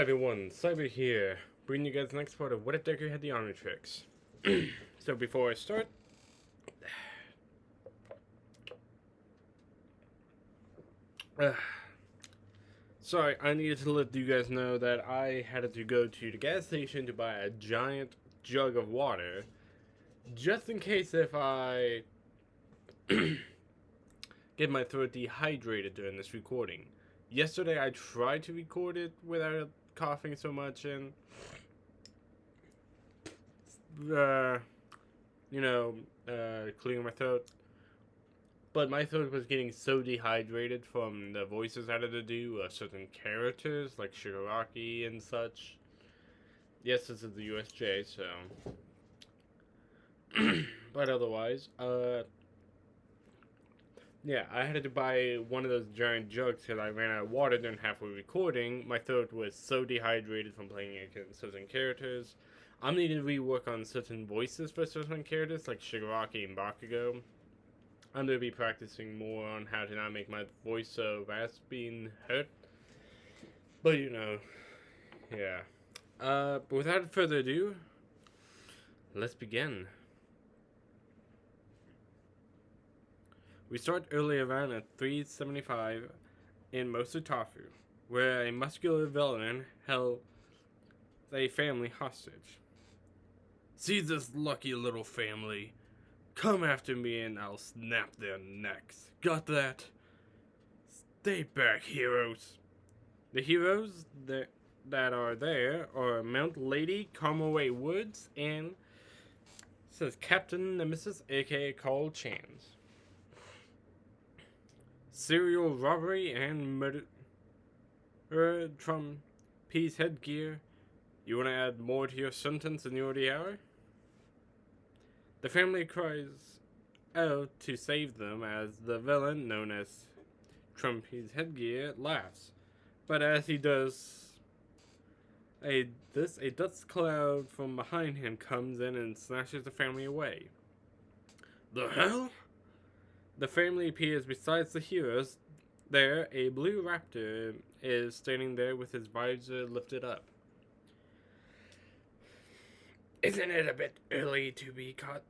Everyone, Cyber here, bringing you guys the next part of What If Deku had the omnitrix. So before I start, sorry, I needed to let you guys know that I had to go to the gas station to buy a giant jug of water, just in case if I get my throat dehydrated during this recording. Yesterday I tried to record it without coughing so much and clearing my throat. But my throat was getting so dehydrated from the voices I had to do of certain characters like Shigaraki and such. Yes, this is the USJ, so. But otherwise, yeah, I had to buy one of those giant jugs because I ran out of water during halfway recording. My throat was so dehydrated from playing against certain characters. I'm needing to rework on certain voices for certain characters like Shigaraki and Bakugo. I'm going to be practicing more on how to not make my voice so raspy and hurt. But yeah. But without further ado, let's begin. We start early around at 375 in Mosutafu, where a muscular villain held a family hostage. See this lucky little family? Come after me and I'll snap their necks. Got that? Stay back, heroes. The heroes that are there are Mount Lady, Carmaway Woods, and says Captain Nemesis, aka Carl Chans. Serial robbery and murder from P's headgear. You want to add more to your sentence in the hour? The family cries out to save them as the villain, known as Trumpy's headgear, laughs. But as he does, a dust cloud from behind him comes in and snatches the family away. The hell? The family appears besides the heroes. There, a blue raptor is standing there with his visor lifted up. Isn't it a bit early to be caught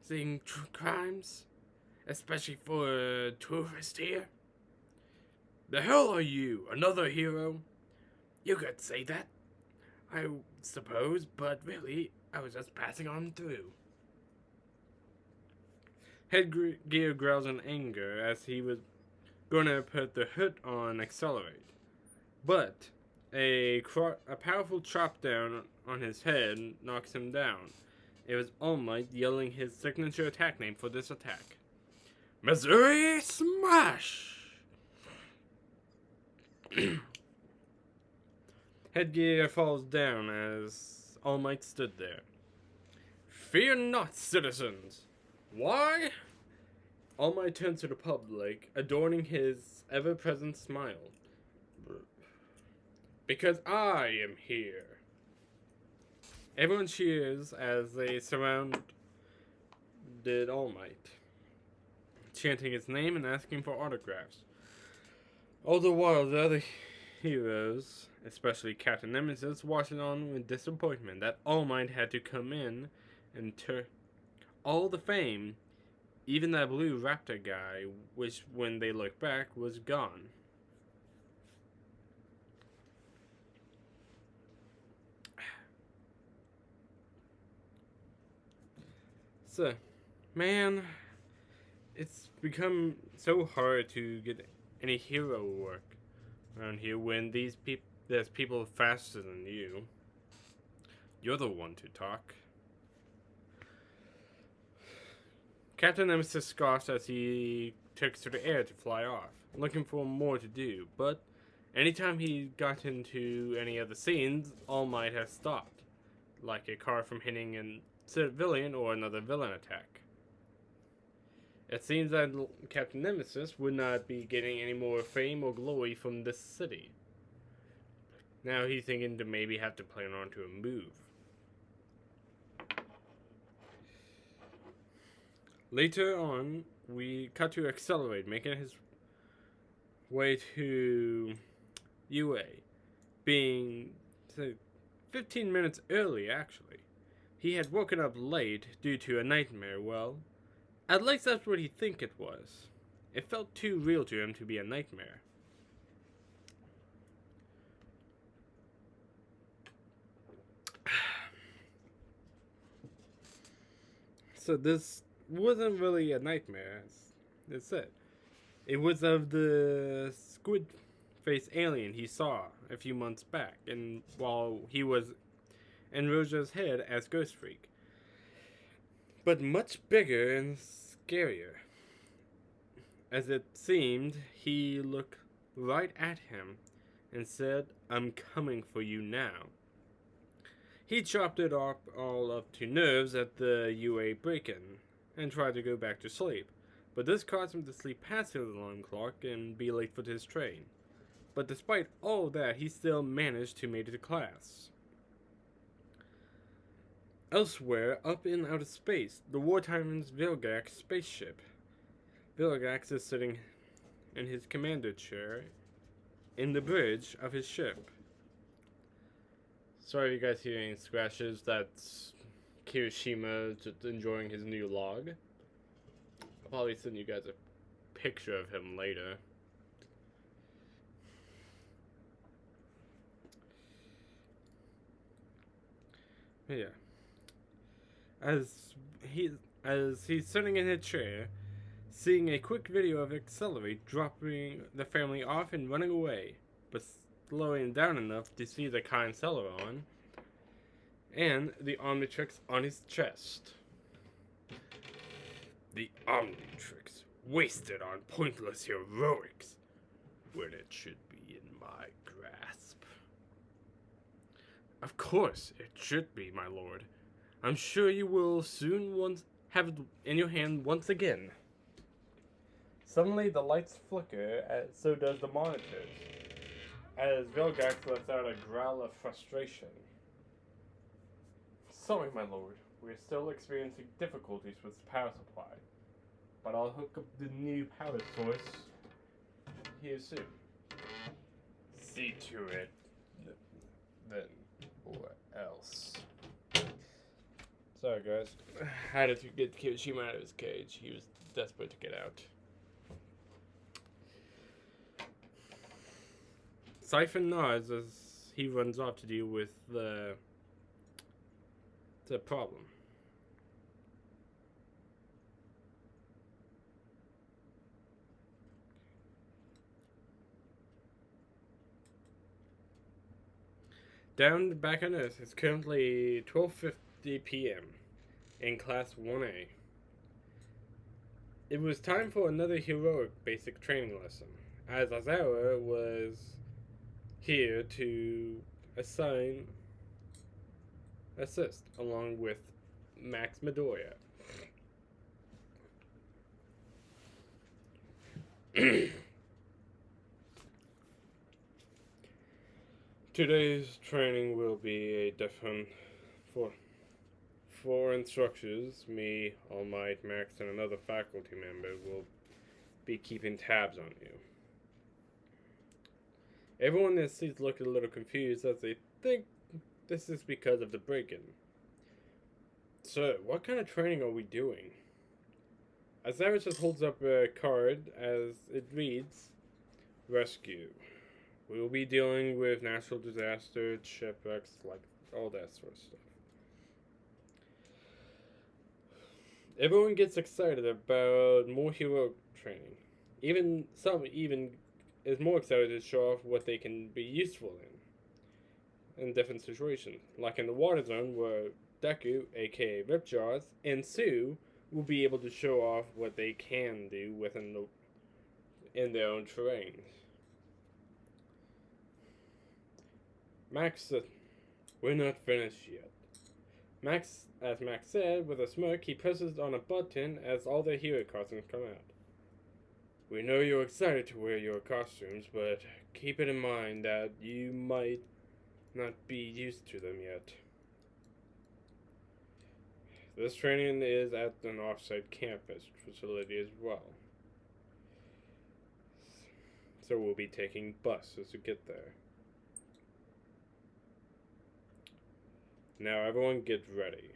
seeing crimes? Especially for a tourist here? The hell are you? Another hero? You could say that, I suppose, but really, I was just passing on through. Headgear growls in anger as he was going to put the hood on accelerate. But a powerful chop down on his head knocks him down. It was All Might yelling his signature attack name for this attack. Missouri Smash! Headgear falls down as All Might stood there. Fear not, citizens! Why? All Might turns to the public, adorning his ever-present smile. Because I am here. Everyone cheers as they surround All Might, chanting his name and asking for autographs. All the while, the other heroes, especially Captain Nemesis, watching on with disappointment that All Might had to come in and turn all the fame. Even that blue raptor guy, which when they look back, was gone. So, man, it's become so hard to get any hero work around here when there's people faster than you. You're the one to talk. Captain Nemesis scoffed as he took to the air to fly off, looking for more to do, but anytime he got into any of the scenes, All Might has stopped, like a car from hitting a civilian or another villain attack. It seems that Captain Nemesis would not be getting any more fame or glory from this city. Now he's thinking to maybe have to plan on to a move. Later on, we cut to Accelerate, making his way to UA. being say, 15 minutes early, actually. He had woken up late due to a nightmare. Well, at least that's what he think it was. It felt too real to him to be a nightmare. So this wasn't really a nightmare, as it. It was of the squid face alien he saw a few months back, and while he was in Roja's head as Ghost Freak. But much bigger and scarier. As it seemed, he looked right at him and said, "I'm coming for you now." He chopped it up all up to nerves at the UA break-in and tried to go back to sleep, but this caused him to sleep past his alarm clock and be late for his train. But despite all that, he still managed to make it to class. Elsewhere, up in outer space, the wartime's Vilgax spaceship. Vilgax is sitting in his commander chair in the bridge of his ship. Sorry if you guys hear any scratches, that's Kirishima just enjoying his new log. I'll probably send you guys a picture of him later. But yeah. As he's sitting in his chair, seeing a quick video of Accelerate dropping the family off and running away, but slowing down enough to see the kind Celeron and the omnitrix on his chest. The omnitrix, wasted on pointless heroics, when it should be in my grasp. Of course it should be, my lord. I'm sure you will soon have it in your hand once again. Suddenly the lights flicker, as so does the monitors, as Vilgax lets out a growl of frustration. Sorry, my lord, we're still experiencing difficulties with the power supply, but I'll hook up the new power source here soon. See to it, then, or else. Sorry, guys. I had to get Kirishima out of his cage. He was desperate to get out. Siphon nods as he runs off to deal with the problem. Down back on Earth, it's currently 12:50 p.m. in Class 1A. It was time for another heroic basic training lesson, as Azawa was here to assist, along with Max Midoriya. Today's training will be a different for instructors. Me, All Might, Max, and another faculty member will be keeping tabs on you. Everyone in the seats look a little confused as they think this is because of the break-in. So, what kind of training are we doing? Azara just holds up a card as it reads, Rescue. We will be dealing with natural disaster, shipwrecks, like all that sort of stuff. Everyone gets excited about more heroic training. Some is more excited to show off what they can be useful in different situations. Like in the water zone where Deku, aka Ripjaws, and Sue will be able to show off what they can do in their own terrain. Max said, "We're not finished yet." As Max said, with a smirk, he presses on a button as all the hero costumes come out. "We know you're excited to wear your costumes, but keep it in mind that you might not be used to them yet. This training is at an off-site campus facility as well, so we'll be taking buses to get there." Now everyone get ready.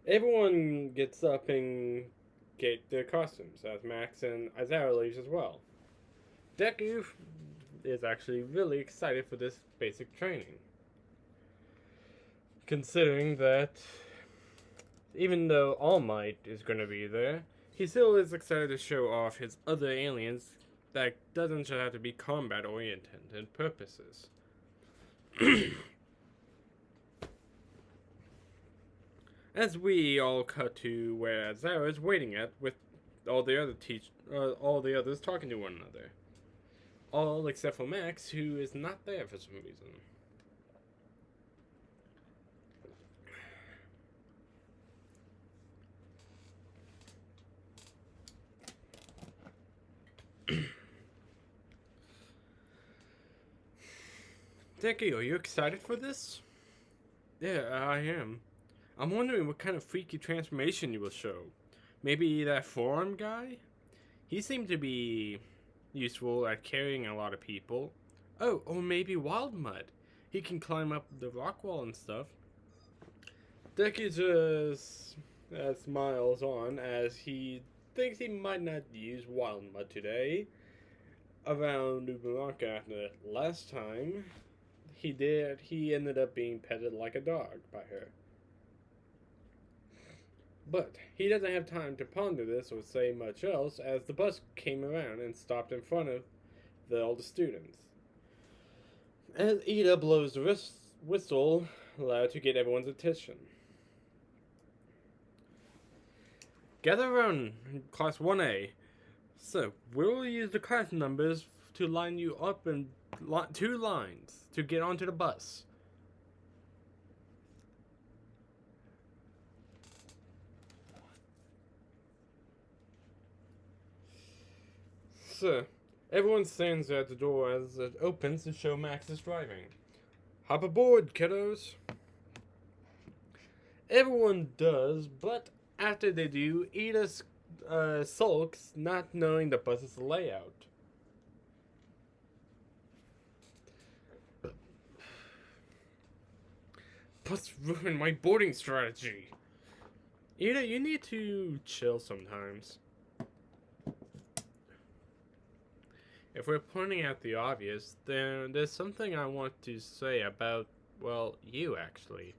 Everyone gets up and get their costumes, as Max and Isaiah leaves as well. Deku is actually really excited for this basic training. Considering that even though All Might is going to be there, he still is excited to show off his other aliens that doesn't just have to be combat oriented in purposes. As we all cut to where Zara is waiting at with all the others talking to one another. All except for Max, who is not there for some reason. Deku, are you excited for this? Yeah, I am. I'm wondering what kind of freaky transformation you will show. Maybe that forearm guy? He seemed to be useful at carrying a lot of people. Oh, or maybe Wild Mud. He can climb up the rock wall and stuff. Deku just smiles on as he thinks he might not use Wild Mud today. Around Ubaraka after last time he did, he ended up being petted like a dog by her. But he doesn't have time to ponder this or say much else as the bus came around and stopped in front of all the students. As Ida blows the whistle loud to get everyone's attention. Gather around Class 1A. So, we'll use the class numbers to line you up in two lines to get onto the bus. So, everyone stands at the door as it opens to show Max is driving. Hop aboard, kiddos. Everyone does, but after they do, Ida sulks, not knowing the bus's layout. Bus ruined my boarding strategy. Ida, you need to chill sometimes. If we're pointing out the obvious, then there's something I want to say about, well, you actually.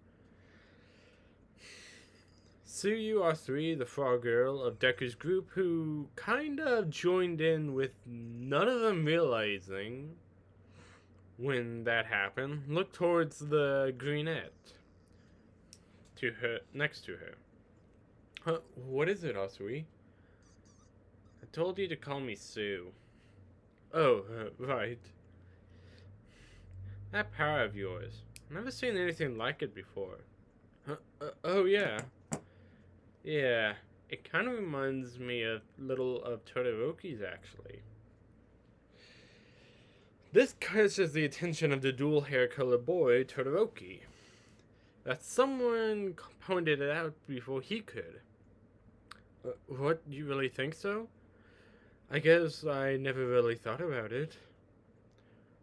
Suyu R3, the frog girl of Deku's group, who kind of joined in with none of them realizing when that happened, looked towards the greenette to her, next to her. Huh, what is it, R3? I told you to call me Sue. Oh, right. That power of yours. Never seen anything like it before. Oh, yeah. Yeah, it kind of reminds me a little of Todoroki's, actually. This catches the attention of the dual hair color boy, Todoroki. That someone pointed it out before he could. What, you really think so? I guess I never really thought about it.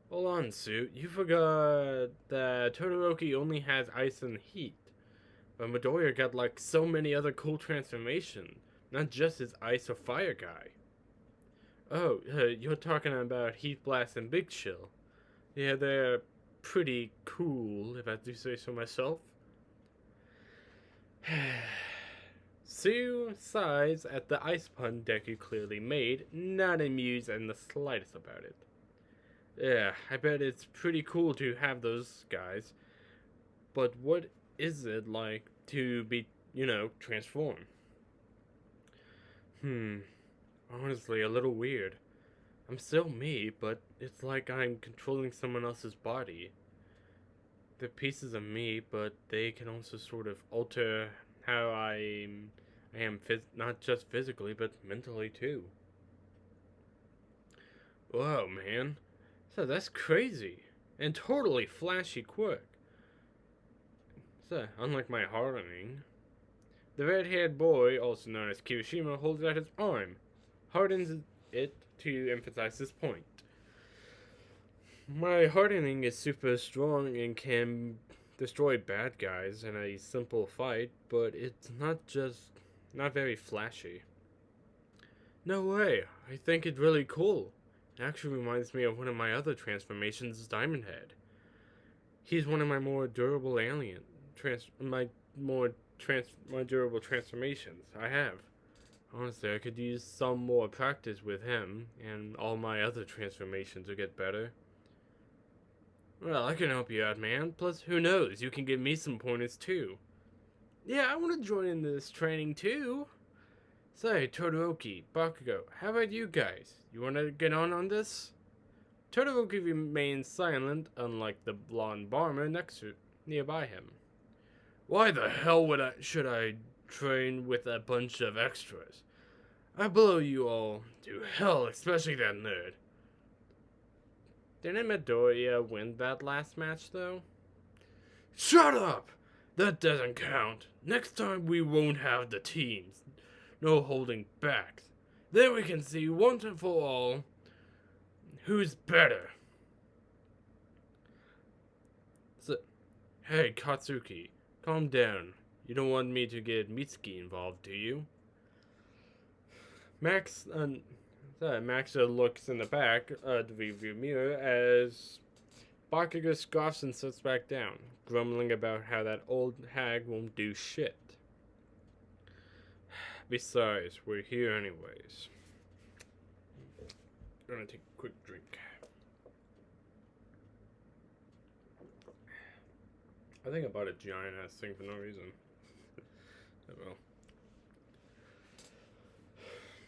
Hold on, Sue. You forgot that Todoroki only has ice and heat. But Midoriya got like so many other cool transformations. Not just his ice or fire guy. Oh, you're talking about Heat Blast and Big Chill. Yeah, they're pretty cool, if I do say so myself. Sue sighs at the ice pun Deku clearly made, not amused in the slightest about it. Yeah, I bet it's pretty cool to have those guys. But what is it like to be, transformed? Honestly, a little weird. I'm still me, but it's like I'm controlling someone else's body. They're pieces of me, but they can also sort of alter how I am not just physically, but mentally too. Whoa, man. So that's crazy. And totally flashy quirk. So, unlike my hardening, the red-haired boy, also known as Kirishima, holds out his arm, hardens it to emphasize this point. My hardening is super strong and can destroy bad guys in a simple fight, but it's not very flashy. No way, I think it's really cool. It actually reminds me of one of my other transformations, Diamond Head. He's one of my more durable my durable transformations I have. Honestly, I could use some more practice with him, and all my other transformations will get better. Well, I can help you out, man. Plus, who knows, you can give me some pointers too. Yeah, I want to join in this training too. Say, Todoroki, Bakugo, how about you guys? You want to get on this? Todoroki remains silent, unlike the blonde barber nearby him. Why the hell should I train with a bunch of extras? I blow you all to hell, especially that nerd. Didn't Midoriya win that last match, though? Shut up! That doesn't count. Next time we won't have the teams. No holding back. Then we can see once and for all who's better. So, hey, Katsuki, calm down. You don't want me to get Mitsuki involved, do you? Max looks in the back of the review mirror as Bakugo scoffs and sits back down, grumbling about how that old hag won't do shit. Besides, we're here anyways. I'm gonna take a quick drink. I think I bought a giant ass thing for no reason. Oh well.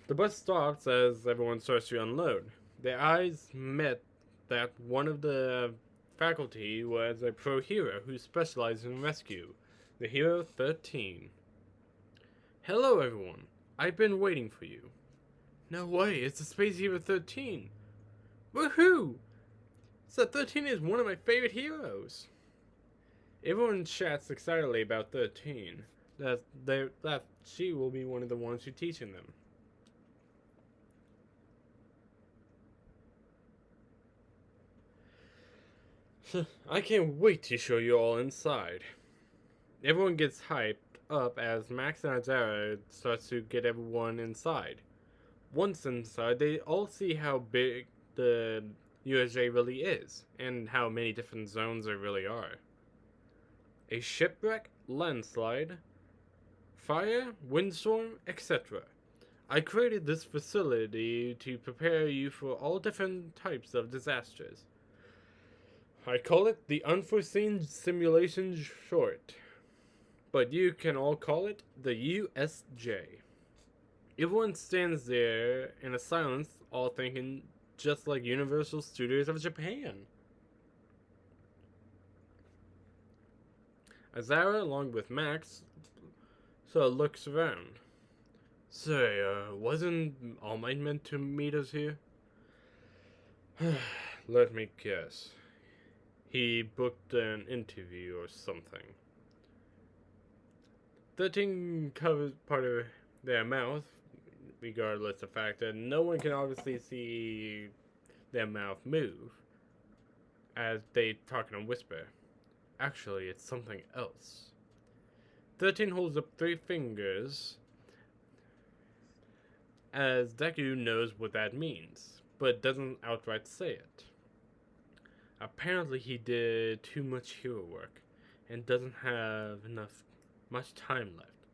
The bus stops as everyone starts to unload. Their eyes met that one of the faculty was a pro hero who specialized in rescue, the Hero 13. Hello everyone, I've been waiting for you. No way, it's the Space Hero 13. Woohoo! So 13 is one of my favorite heroes. Everyone chats excitedly about 13, that she will be one of the ones who's teaching them. I can't wait to show you all inside. Everyone gets hyped up as Max and Azara starts to get everyone inside. Once inside, they all see how big the USJ really is, and how many different zones there really are. A shipwreck, landslide, fire, windstorm, etc. I created this facility to prepare you for all different types of disasters. I call it the Unforeseen Simulation Short, but you can all call it the USJ. Everyone stands there in a silence, all thinking just like Universal Studios of Japan. Azara, along with Max, looks around. Say, wasn't All Might meant to meet us here? Let me guess. He booked an interview or something. 13 covers part of their mouth, regardless of the fact that no one can obviously see their mouth move, as they talk in a whisper. Actually, it's something else. 13 holds up 3 fingers, as Deku knows what that means, but doesn't outright say it. Apparently he did too much hero work, and doesn't have much time left.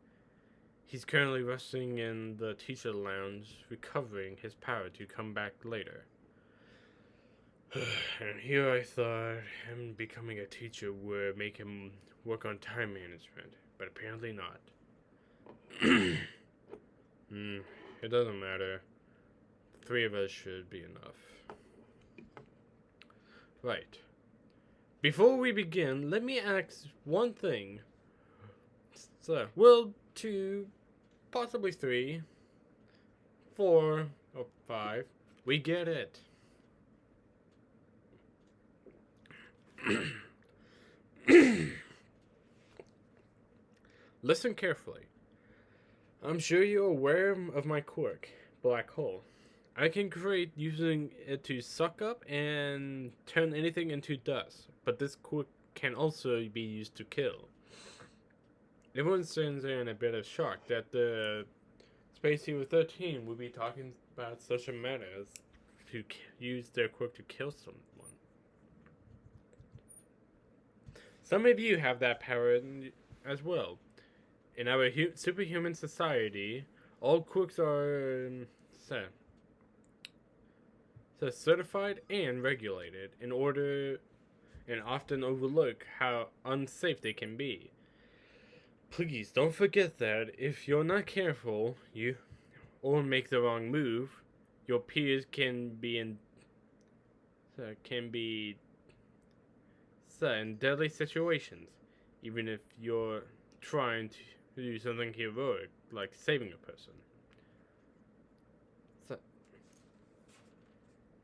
He's currently resting in the teacher lounge, recovering his power to come back later. And here I thought him becoming a teacher would make him work on time management, but apparently not. It doesn't matter. 3 of us should be enough. Right. Before we begin, let me ask one thing. So, will 2, possibly 3, 4, or 5, we get it. Listen carefully. I'm sure you're aware of my quirk, Black Hole. I can create using it to suck up and turn anything into dust, but this quirk can also be used to kill. Everyone stands there in a bit of shock that the Space Hero 13 would be talking about such a matter as to use their quirk to kill someone. Some of you have that power as well. In our superhuman society, all quirks are certified and regulated in order, and often overlook how unsafe they can be. Please don't forget that if you're not careful, or make the wrong move, your peers can be in deadly situations, even if you're trying to do something heroic, like saving a person. So,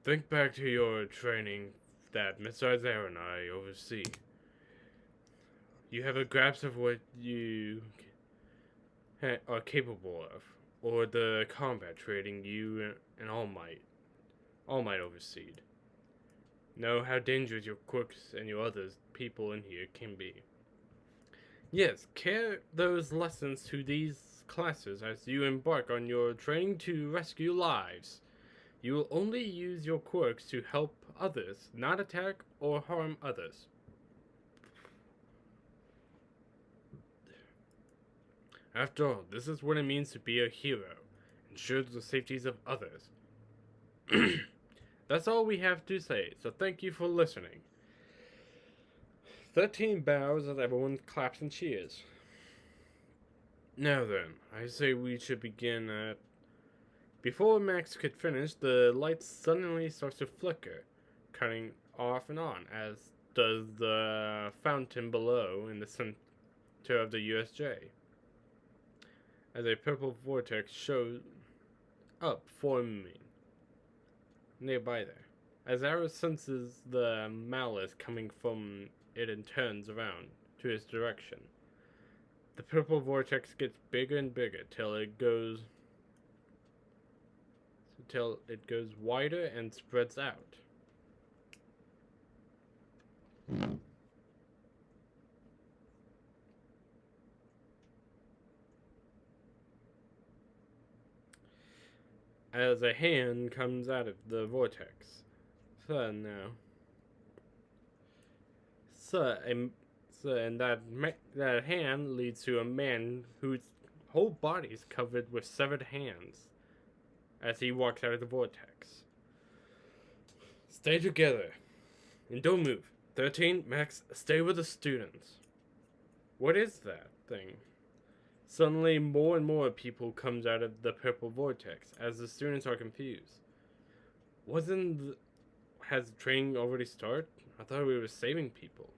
think back to your training that Mr. Azar and I oversee. You have a grasp of what you are capable of, or the combat training you and All Might overseed. Know how dangerous your quirks and your other people in here can be. Yes, carry those lessons to these classes as you embark on your training to rescue lives. You will only use your quirks to help others, not attack or harm others. After all, this is what it means to be a hero. Ensure the safeties of others. That's all we have to say, so thank you for listening. 13 bows as everyone claps and cheers. Now then, I say we should begin at... Before Max could finish, the light suddenly starts to flicker, cutting off and on, as does the fountain below in the center of the USJ. As a purple vortex shows up, forming nearby there. As Arrow senses the malice coming from it and turns around to its direction. The purple vortex gets bigger and bigger till it goes wider and spreads out. As a hand comes out of the vortex. And that hand leads to a man whose whole body is covered with severed hands as he walks out of the vortex. Stay together. And don't move. 13, Max, stay with the students. What is that thing? Suddenly, more and more people comes out of the purple vortex as the students are confused. Has training already started? I thought we were saving people.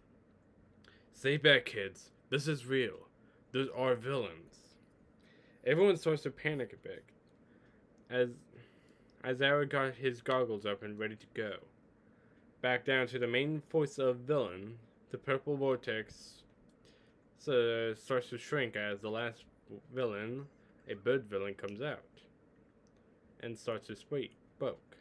Stay back, kids. This is real. Those are villains. Everyone starts to panic a bit as Ara got his goggles up and ready to go. Back down to the main force of villain, the purple vortex starts to shrink as the last villain, a bird villain, comes out and starts to spoke.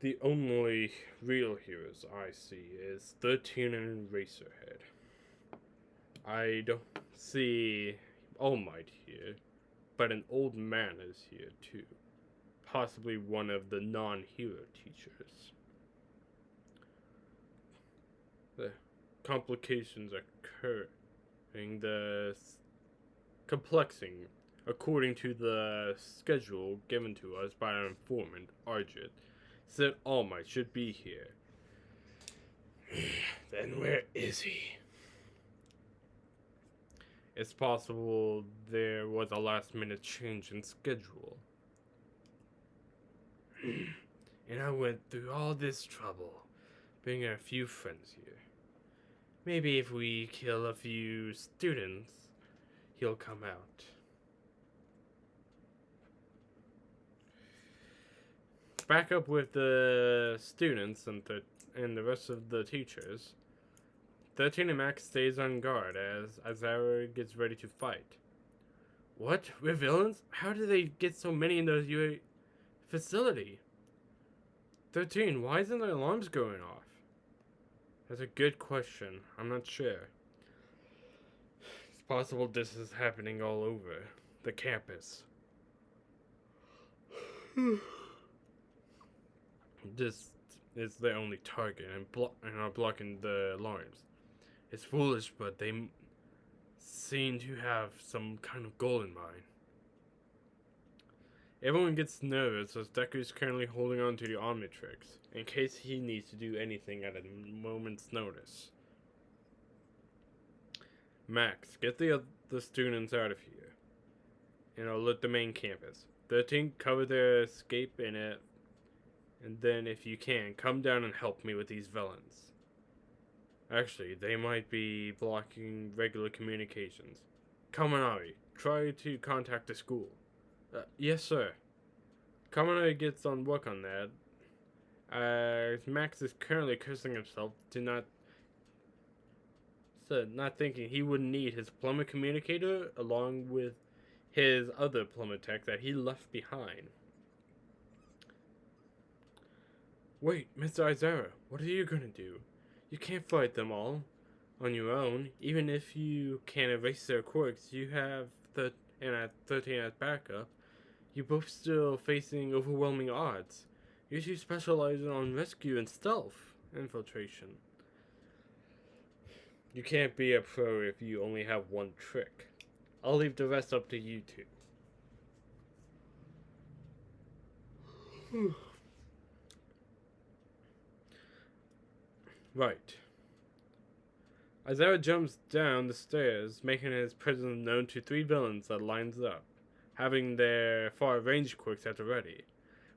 The only real heroes I see is 13 and Racerhead. I don't see All Might here, but an old man is here too. Possibly one of the non-hero teachers. The complications occurring, complexing, according to the schedule given to us by our informant, Arjit, said All Might should be here. Then where is he? It's possible there was a last-minute change in schedule. And I went through all this trouble, bringing a few friends here. Maybe if we kill a few students, he'll come out. Back up with the students and the rest of the teachers. 13 and Max stays on guard as Azara gets ready to fight. What? We're villains? How did they get so many in the UA facility? 13, why isn't the alarms going off? That's a good question. I'm not sure. It's possible this is happening all over the campus. This is their only target and are blocking the alarms. It's foolish, but they seem to have some kind of goal in mind. Everyone gets nervous as Deku is currently holding on to the omnitrix in case he needs to do anything at a moment's notice. Max, get the students out of here and alert the main campus. 13, cover their escape in it, and then if you can, come down and help me with these villains. Actually, they might be blocking regular communications. Kaminari, try to contact the school. Yes, sir. Kaminari gets on work on that. Max is currently cursing himself to not thinking he would need his plumber communicator along with his other plumber tech that he left behind. Wait, Mr. Aizawa, what are you gonna do? You can't fight them all on your own. Even if you can erase their quirks, you have 13 as backup. You're both still facing overwhelming odds. You two specialize on rescue and stealth infiltration. You can't be a pro if you only have one trick. I'll leave the rest up to you two. Right. Aizawa jumps down the stairs, making his presence known to 3 villains that lines up, having their far-range quirks at the ready.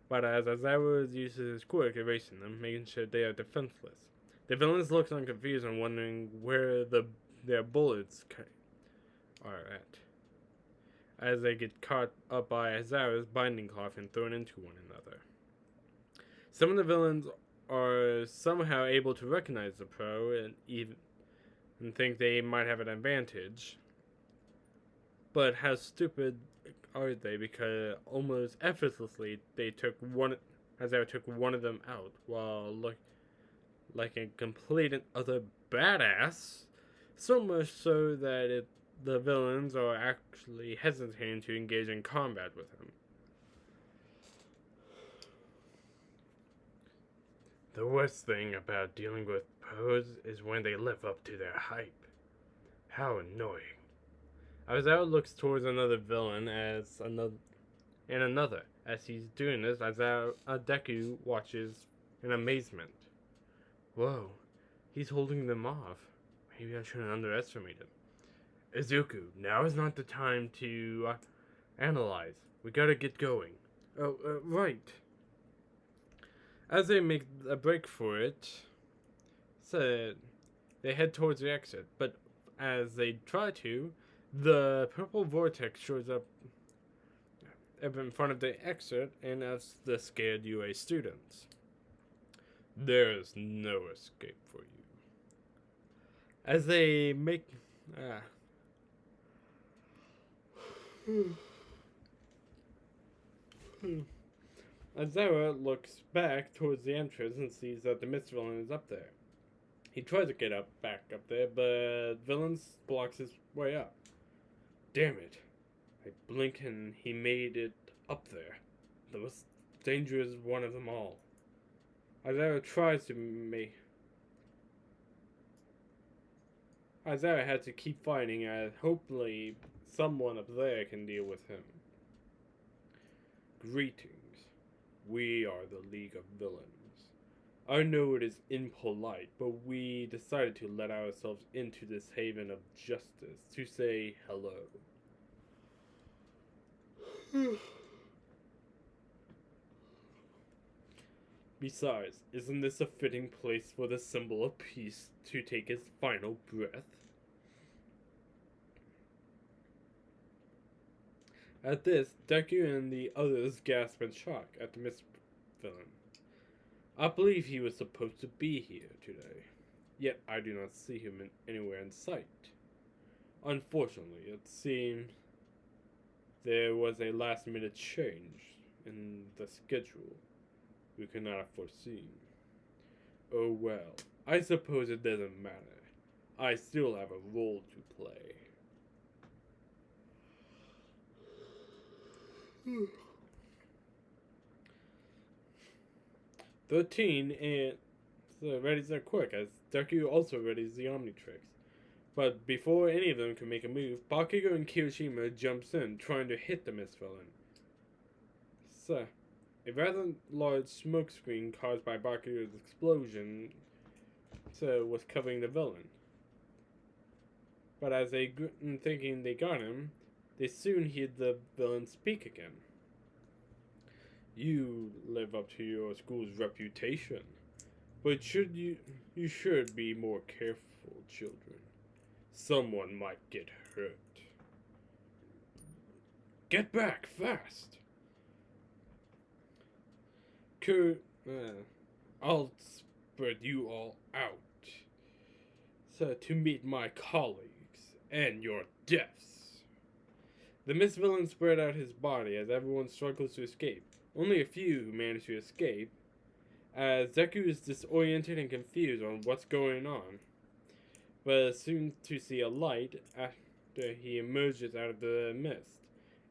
But as Aizawa uses his quirk, erasing them, making sure they are defenseless. The villains look confused and wondering where their bullets are at, as they get caught up by Aizawa's binding cloth and thrown into one another. Some of the villains are somehow able to recognize the pro and even think they might have an advantage. But how stupid are they? Because almost effortlessly Aizawa took one of them out while like a complete and utter badass. So much so that the villains are actually hesitating to engage in combat with him. The worst thing about dealing with pros is when they live up to their hype. How annoying. Aizawa looks towards another villain as he's doing this, Deku watches in amazement. Whoa, he's holding them off. Maybe I shouldn't underestimate him. Izuku, now is not the time to analyze. We gotta get going. Oh, right. As they make a break for it, they head towards the exit, but as they try to, the purple vortex shows up in front of the exit and asks the scared UA students. There is no escape for you. As they make... Aizawa looks back towards the entrance and sees that the mist villain is up there. He tries to get back up there, but villain blocks his way up. Damn it. I blink and he made it up there. The most dangerous one of them all. Aizawa had to keep fighting as hopefully someone up there can deal with him. Greetings. We are the League of Villains. I know it is impolite, but we decided to let ourselves into this haven of justice to say hello. Besides, isn't this a fitting place for the symbol of peace to take its final breath? At this, Deku and the others gasp in shock at the mist villain. I believe he was supposed to be here today, yet I do not see him anywhere in sight. Unfortunately, it seems there was a last-minute change in the schedule we could not have foreseen. Oh well, I suppose it doesn't matter. I still have a role to play. 13 and readies are quick, as Deku also readies the Omnitrix. But before any of them can make a move, Bakugo and Kirishima jumps in, trying to hit the Mist Villain. So, a rather large smoke screen caused by Bakugo's explosion was covering the villain. But as they thinking they got him, they soon hear the villain speak again. You live up to your school's reputation, but you should be more careful, children. Someone might get hurt. Get back, fast! I'll spread you all out. So, to meet my colleagues and your deaths. The Mist Villain spread out his body as everyone struggles to escape. Only a few manage to escape, as Deku is disoriented and confused on what's going on, but is soon to see a light after he emerges out of the mist,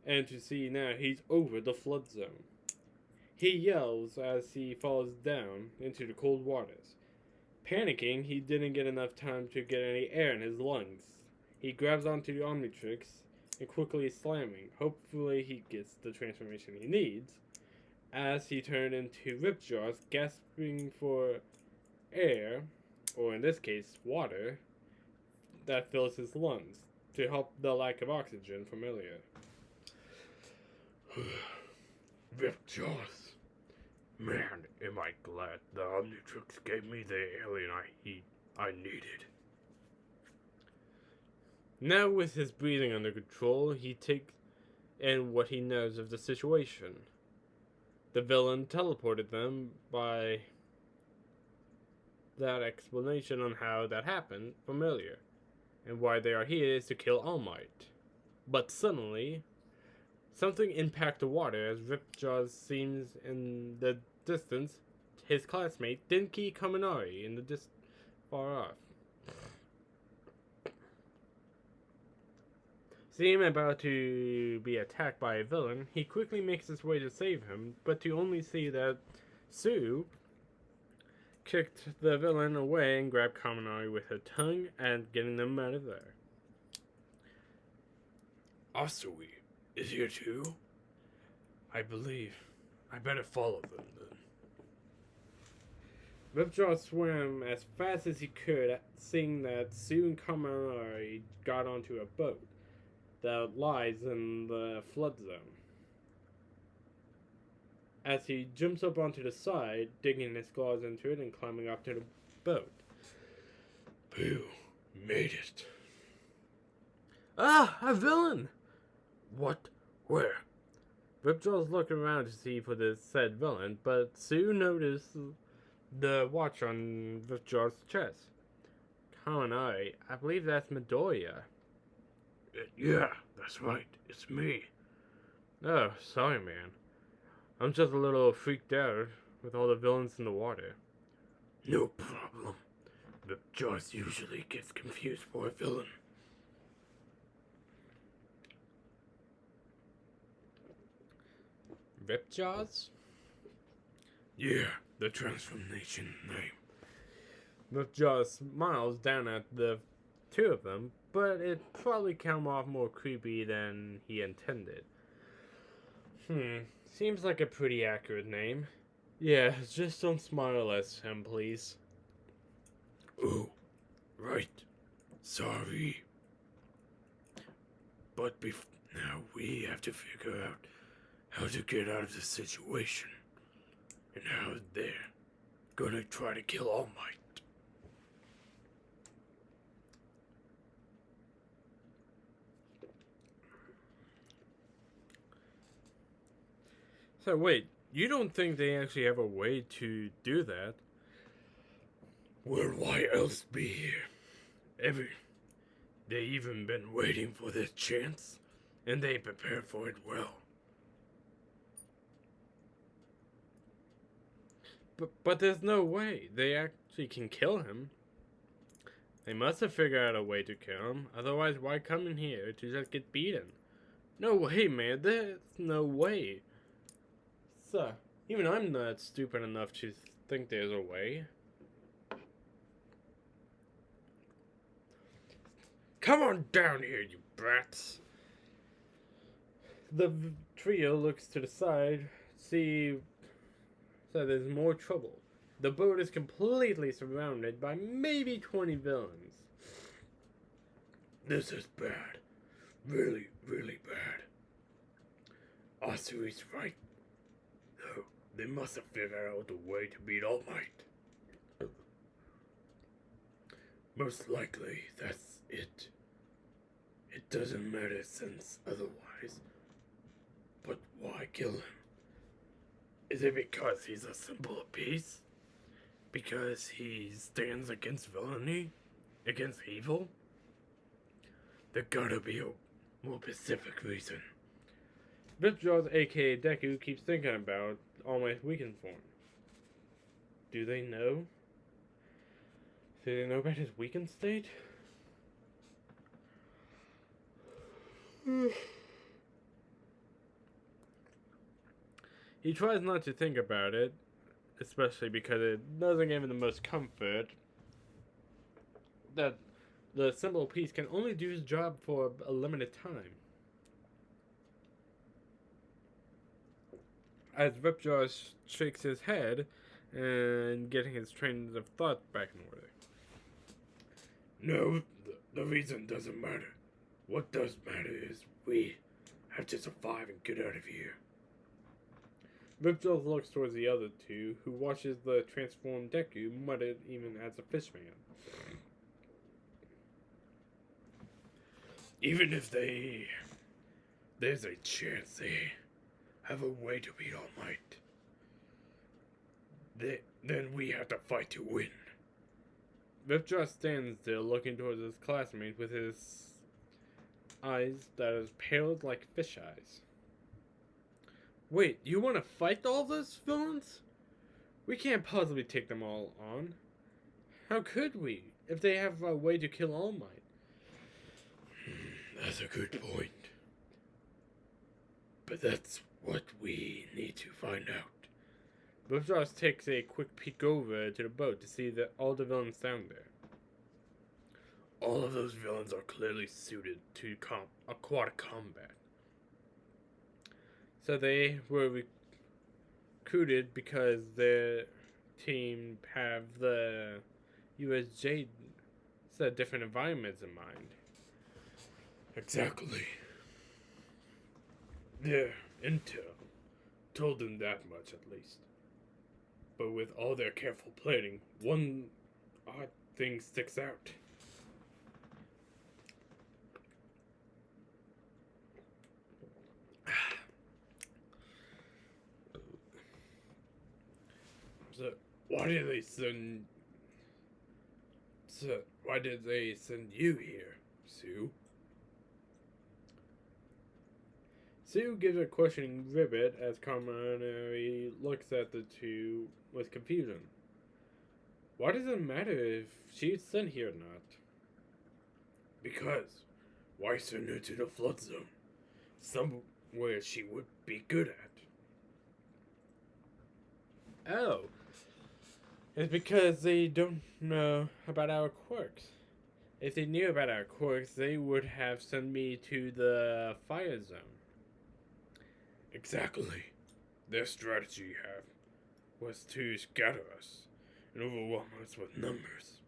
and to see now he's over the flood zone. He yells as he falls down into the cold waters. Panicking, he didn't get enough time to get any air in his lungs. He grabs onto the Omnitrix and quickly slamming. Hopefully he gets the transformation he needs, as he turned into Ripjaws, gasping for air, or in this case, water, that fills his lungs, to help the lack of oxygen from earlier. Ripjaws. Man, am I glad the Omnitrix gave me the alien I needed. Now with his breathing under control, he takes in what he knows of the situation. The villain teleported them by that explanation on how that happened from earlier, and why they are here is to kill All Might. But suddenly, something impacts the water as Ripjaws seems in the distance his classmate Denki Kaminari in the far off. Seeing him about to be attacked by a villain, he quickly makes his way to save him, but to only see that Sue kicked the villain away and grabbed Kaminari with her tongue and getting them out of there. Asui is here too? I believe. I better follow them then. Ripjaw swam as fast as he could, seeing that Sue and Kaminari got onto a boat that lies in the flood zone. As he jumps up onto the side, digging his claws into it and climbing up to the boat. Pooh, made it. Ah, a villain! What? Where? Ripjaw's looking around to see for the said villain, but Sue noticed the watch on Ripjaw's chest. Kaminari, I believe that's Midoriya. Yeah, that's right. It's me. Oh, sorry, man. I'm just a little freaked out with all the villains in the water. No problem. Ripjaws usually gets confused for a villain. Ripjaws? Yeah, the transformation name. Ripjaw smiles down at the two of them, but it probably came off more creepy than he intended. Seems like a pretty accurate name. Yeah, just don't smile at him, please. Oh, right. Sorry. But now we have to figure out how to get out of this situation. And how they're gonna try to kill All Might. So wait, you don't think they actually have a way to do that? Well, why else be here? They even been waiting for this chance, and they prepared for it well. But there's no way they actually can kill him. They must have figured out a way to kill him. Otherwise, why come in here to just get beaten? No way, man. There's no way. So, even I'm not stupid enough to think there's a way. Come on down here, you brats. The trio looks to the side, see that there's more trouble. The boat is completely surrounded by maybe 20 villains. This is bad. Really, really bad. Asui's right. No, they must have figured out a way to beat All Might. Most likely, that's it. It doesn't matter since otherwise. But why kill him? Is it because he's a symbol of peace? Because he stands against villainy? Against evil? There gotta be a more specific reason. Vilgax, aka Deku, keeps thinking about All Might's weakened form. Do they know? Do they know about his weakened state? He tries not to think about it, especially because it doesn't give him the most comfort that the symbol of peace can only do his job for a limited time. As Vilgax shakes his head and getting his trains of thought back in order. No, the reason doesn't matter. What does matter is we have to survive and get out of here. Vilgax looks towards the other two, who watches the transformed Deku mutter even as a fishman. Even if there's a chance they have a way to beat All Might, then we have to fight to win. Vilgax stands there looking towards his classmate with his eyes that is pale like fish eyes. Wait, you want to fight all those villains? We can't possibly take them all on. How could we, if they have a way to kill All Might? That's a good point. But that's what we need to find out. Vilgax takes a quick peek over to the boat to see that all the villains down there. All of those villains are clearly suited to aquatic combat. So they were recruited because their team have the USJ set different environments in mind. Exactly. Their intel told them that much at least. But with all their careful planning, one odd thing sticks out. So why did they send you here, Sue? Sue gives a questioning ribbit as Kaminari looks at the two with confusion. Why does it matter if she's sent here or not? Because why send her to the flood zone? Somewhere she would be good at. Oh. It's because they don't know about our quirks. If they knew about our quirks, they would have sent me to the fire zone. Exactly. Their strategy was to scatter us and overwhelm us with numbers.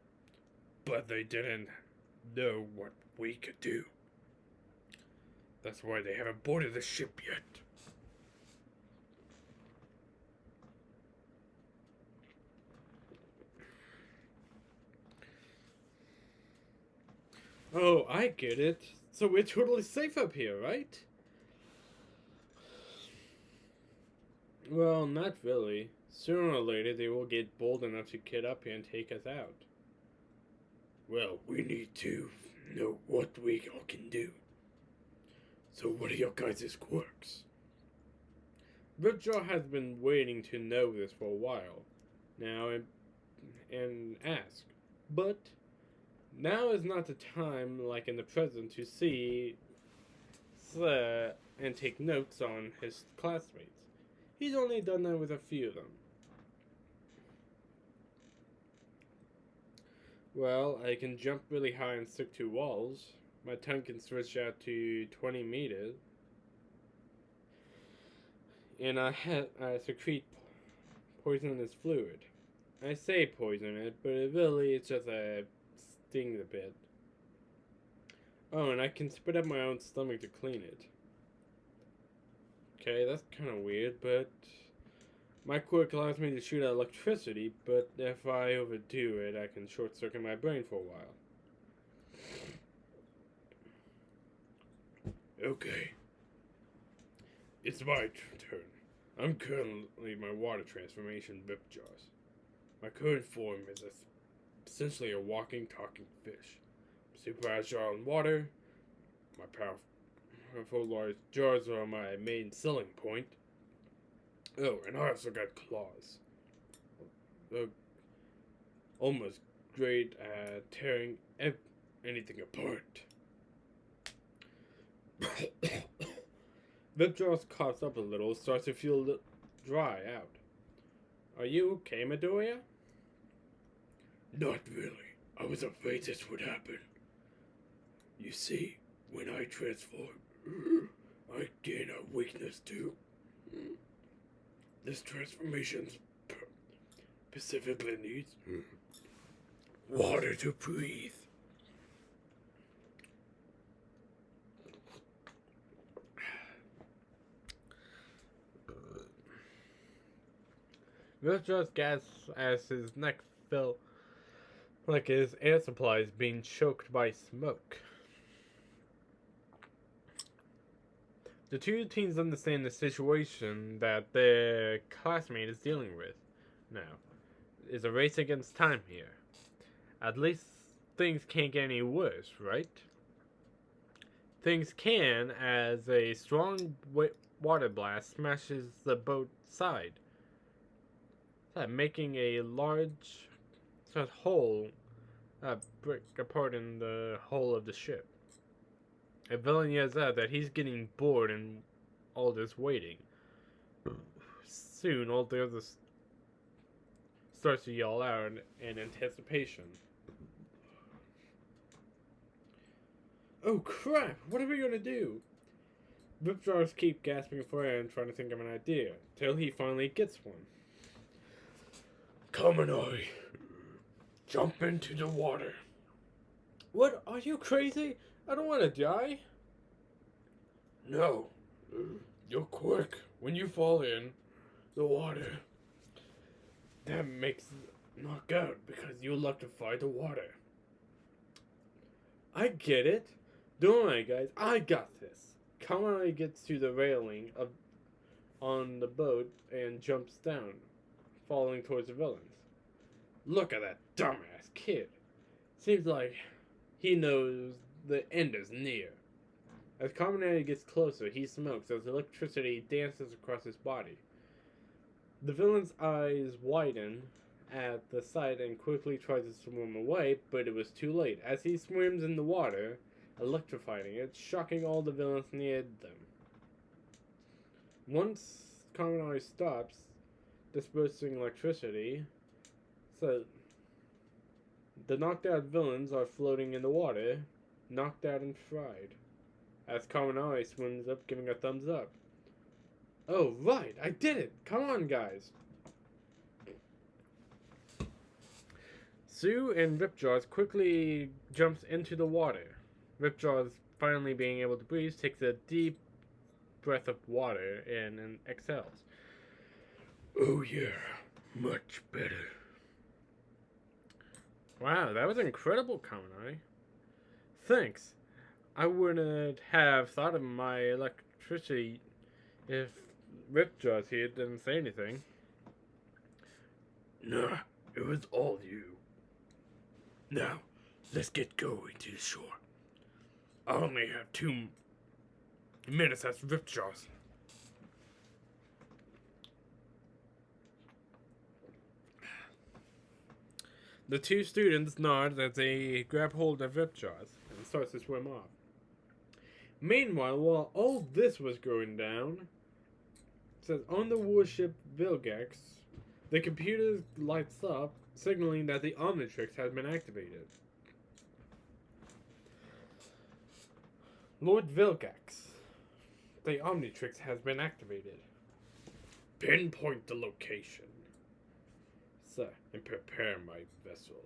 But they didn't know what we could do. That's why they haven't boarded the ship yet. Oh, I get it. So we're totally safe up here, right? Well, not really. Sooner or later, they will get bold enough to get up here and take us out. Well, we need to know what we all can do. So what are your guys' quirks? Vilgax has been waiting to know this for a while. now and ask. But now is not the time, like in the present, to see and take notes on his classmates. He's only done that with a few of them. Well, I can jump really high and stick to walls. My tongue can stretch out to 20 meters. And I secrete poisonous fluid. I say poison it, but it really it's just a sting a bit. Oh, and I can spit up my own stomach to clean it. Okay, that's kind of weird, but my quirk allows me to shoot out electricity, but if I overdo it, I can short circuit my brain for a while. Okay. It's my turn. I'm currently my water transformation Vilgax. My current form is essentially a walking, talking fish. Super agile in water. My powerful large jaws are my main selling point. Oh, and I also got claws. They're almost great at tearing anything apart. Vilgax coughs up a little, starts to feel dry out. Are you okay, Midoriya? Not really. I was afraid this would happen. You see, when I transform, I gain a weakness too. This transformation specifically needs water to breathe. Vilgax gasps as his neck felt like his air supply is being choked by smoke. The two teens understand the situation that their classmate is dealing with now. It's a race against time here. At least things can't get any worse, right? Things can, as a strong water blast smashes the boat's side, making a large hole break apart in the hull of the ship. A villain yells out that he's getting bored in all this waiting. Soon, all the others starts to yell out in anticipation. Oh crap! What are we gonna do? Vilgax keeps gasping for air and trying to think of an idea, till he finally gets one. Kaminari, jump into the water. What? Are you crazy? I don't want to die. No. You're quick. When you fall in the water, that makes knock out because you electrify the water. I get it. Don't worry, guys. I got this. Kaminari gets to the railing on the boat and jumps down, falling towards the villains. Look at that dumbass kid. Seems like he knows the end is near. As Kaminari gets closer, he smokes as electricity dances across his body. The villain's eyes widen at the sight and quickly tries to swim away, but it was too late. As he swims in the water, electrifying it, shocking all the villains near them. Once Kaminari stops dispersing electricity, so the knocked out villains are floating in the water, knocked out and fried. As Kaminari swims up, giving a thumbs up. Oh, right, I did it! Come on, guys! Sue and Vilgax quickly jumps into the water. Vilgax, finally being able to breathe, takes a deep breath of water in and exhales. Oh yeah, much better. Wow, that was incredible, Kaminari. Thanks. I wouldn't have thought of my electricity if Vilgax here didn't say anything. Nah, it was all you. Now, let's get going to the shore. I only have 2 minutes as Vilgax. The two students nod as they grab hold of Ripjaws and start to swim off. Meanwhile, while all this was going down, it says on the warship Vilgax, the computer lights up, signaling that the omnitrix has been activated. Lord Vilgax, the omnitrix has been activated. Pinpoint the location, sir, and prepare my vessel.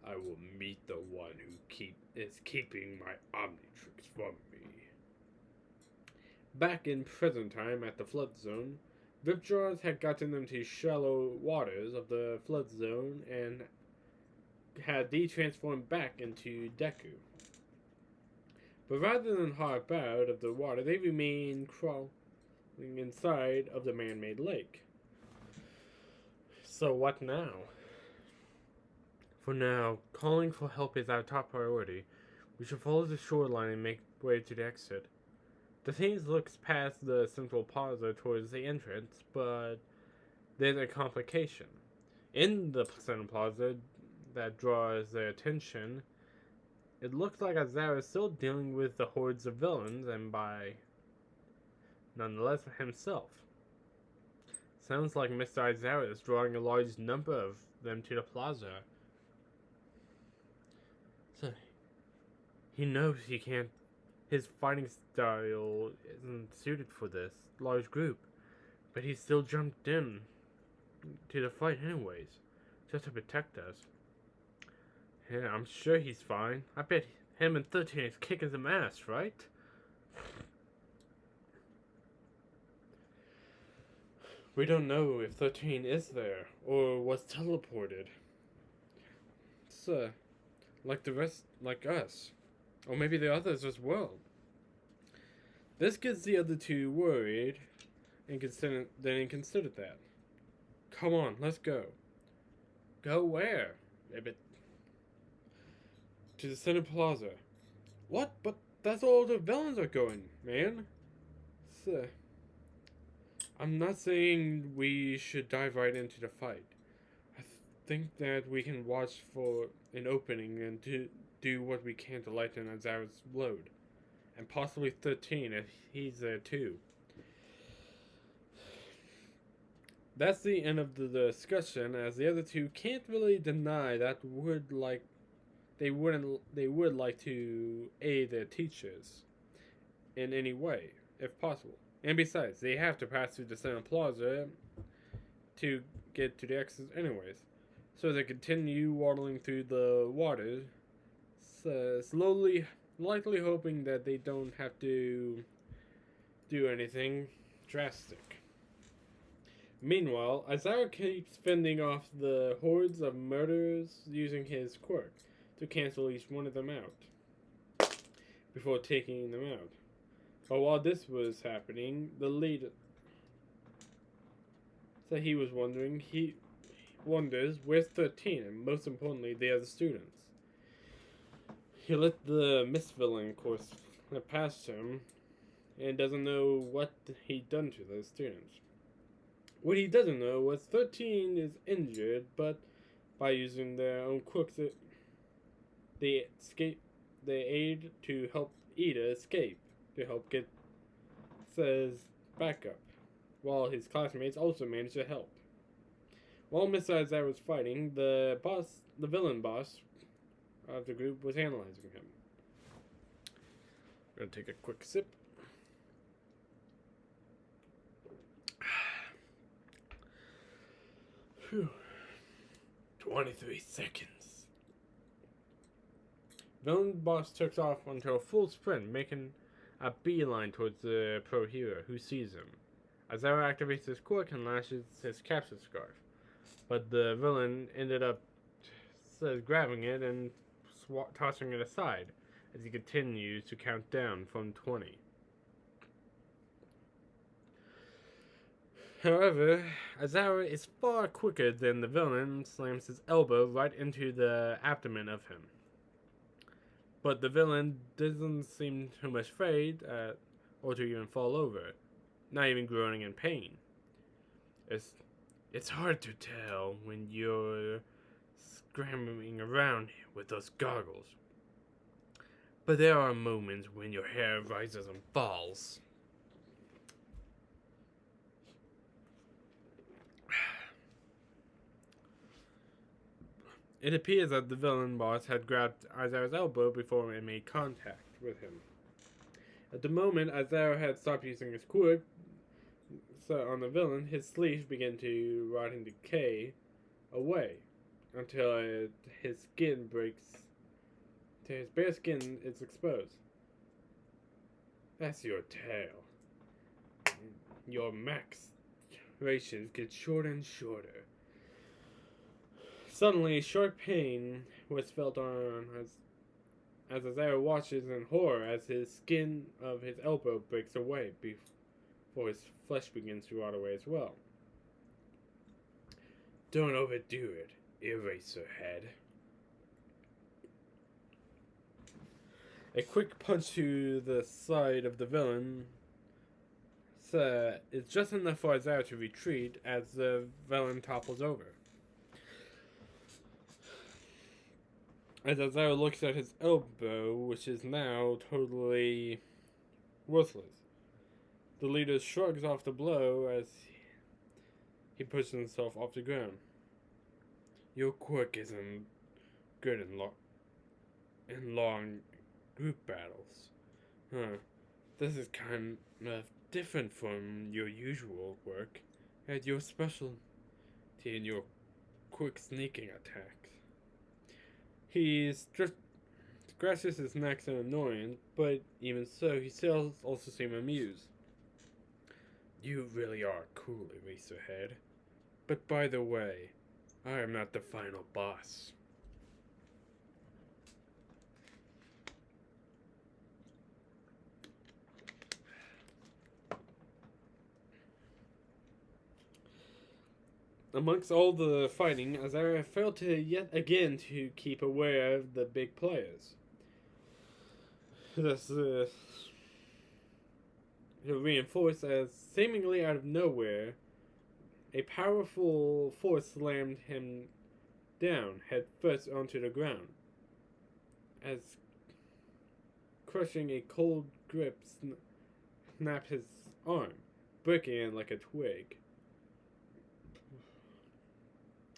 I will meet the one who is keeping my omnitrix from me. Back in present time at the flood zone, Ripjaws had gotten into shallow waters of the flood zone and had de-transformed back into deku. But rather than hop out of the water, they remained crawling inside of the man-made lake. So what now? For now, calling for help is our top priority. We should follow the shoreline and make way to the exit. The team looks past the central plaza towards the entrance, but there's a complication. In the central plaza that draws their attention, it looks like Azara is still dealing with the hordes of villains, and by nonetheless himself. Sounds like Mr. Azara is drawing a large number of them to the plaza. So, he knows he can't. His fighting style isn't suited for this large group, but he still jumped in to the fight anyways, just to protect us. Yeah, I'm sure he's fine. I bet him and 13 is kicking some ass, right? We don't know if 13 is there, or was teleported. So, like the rest, like us. Or maybe the others as well. This gets the other two worried, and consider that. Come on, let's go. Go where? Ribbit. To the center plaza. What? But that's all the villains are going, man. So, I'm not saying we should dive right into the fight. I think that we can watch for an opening and do what we can to lighten Azara's load. And possibly 13 if he's there too. That's the end of the discussion, as the other two can't really deny that they would like to aid their teachers in any way, if possible. And besides, they have to pass through the center plaza to get to the exit anyways. So they continue waddling through the water, slowly, likely hoping that they don't have to do anything drastic. Meanwhile, Azara keeps fending off the hordes of murderers using his quirk to cancel each one of them out before taking them out. But while this was happening, the leader said he wonders where's 13 and most importantly the other students. He let the Mist Villain course past him and doesn't know what he'd done to those students. What he doesn't know was 13 is injured, but by using their own quirks, they aid to help Ida escape, to help get Says backup, while his classmates also managed to help. While Mr. Azar was fighting, the villain boss of the group was analyzing him. I'm gonna take a quick sip. Phew. 23 seconds. Villain boss took off onto a full sprint, making a beeline towards the pro hero, who sees him. Azara activates his quirk and lashes his capture scarf, but the villain ended up grabbing it and tossing it aside as he continues to count down from 20. However, Azara is far quicker than the villain and slams his elbow right into the abdomen of him. But the villain doesn't seem too much afraid or to even fall over, not even groaning in pain. It's hard to tell when you're scrambling around with those goggles. But there are moments when your hair rises and falls. It appears that the villain boss had grabbed Aizawa's elbow before it made contact with him. At the moment, Aizawa had stopped using his quirk on the villain, his sleeves began to rot and decay away until his skin breaks. Till his bare skin is exposed. That's your tail. Your max durations get shorter and shorter. Suddenly, sharp pain was felt on as Aizawa watches in horror as his skin of his elbow breaks away before his flesh begins to rot away as well. Don't overdo it, Eraserhead. A quick punch to the side of the villain is just enough for Aizawa to retreat as the villain topples over. As Aizawa looks at his elbow, which is now totally worthless, the leader shrugs off the blow as he pushes himself off the ground. Your quirk isn't good in long group battles. This is kind of different from your usual work, and your specialty in your quick sneaking attacks. He scratches his neck in annoyance, but even so, he still also seems amused. You really are cool, Eraserhead. But by the way, I am not the final boss. Amongst all the fighting, Aizawa failed to yet again to keep aware of the big players. This to reinforce, as seemingly out of nowhere, a powerful force slammed him down, head first onto the ground, as crushing a cold grip snapped his arm, breaking it like a twig.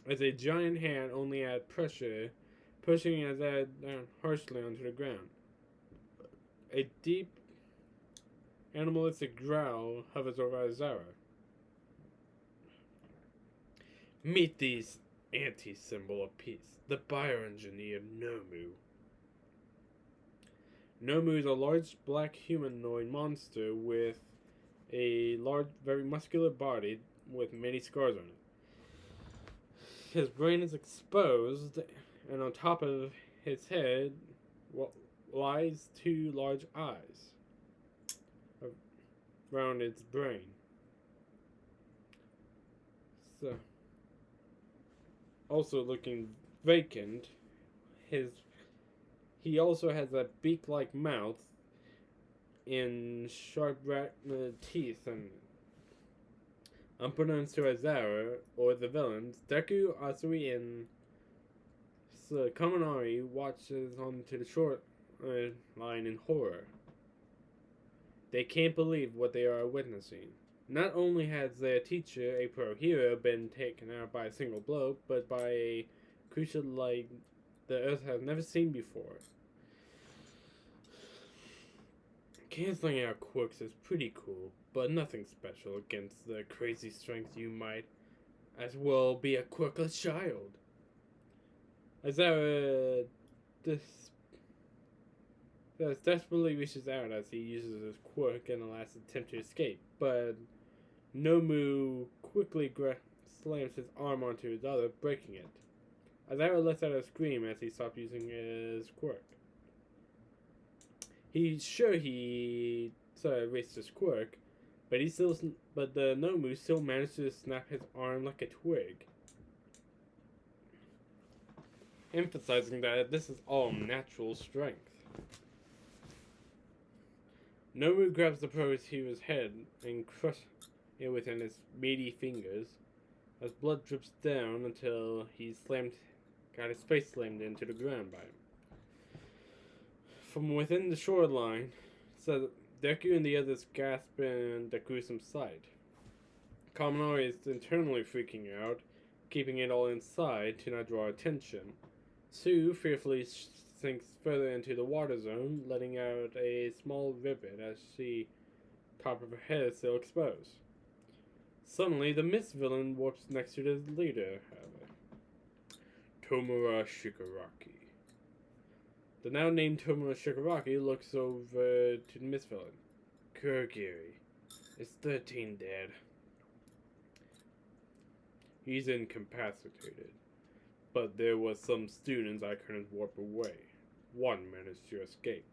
As a giant hand only added pressure, pushing Aizawa down harshly onto the ground. A deep, animalistic growl hovers over Aizawa. Meet these anti-symbol of peace, the bioengineer Nomu. Nomu is a large black humanoid monster with a large, very muscular body with many scars on it. His brain is exposed, and on top of his head lies two large eyes around its brain. So, also looking vacant, he also has a beak-like mouth and sharp teeth, and unbeknownst to Aizawa or the villains, Deku, Asui, and Kaminari watches onto the short line in horror. They can't believe what they are witnessing. Not only has their teacher, a pro hero, been taken out by a single blow, but by a creature like the Earth has never seen before. Canceling out quirks is pretty cool, but nothing special against the crazy strength you might as well be a quirkless child. Aizawa desperately reaches out as he uses his quirk in a last attempt to escape, but Nomu quickly slams his arm onto his other, breaking it. Aizawa lets out a scream as he stops using his quirk. He's sure he erased his quirk, but the Nomu still managed to snap his arm like a twig, emphasizing that this is all natural strength. Nomu grabs the pro hero's head and crushes it within his meaty fingers, as blood drips down until he slams got his face slammed into the ground by him. From within the shoreline, so Deku and the others gasp in the gruesome sight. Kaminari is internally freaking out, keeping it all inside to not draw attention. Sue fearfully sinks further into the water zone, letting out a small ribbon as she top of her head is still exposed. Suddenly, the mist villain warps next to the leader, however. Tomura Shigaraki. The now named Tomura Shigaraki looks over to the mist villain. Kurogiri. Is 13 dead? He's incapacitated. But there was some students I couldn't warp away. One managed to escape.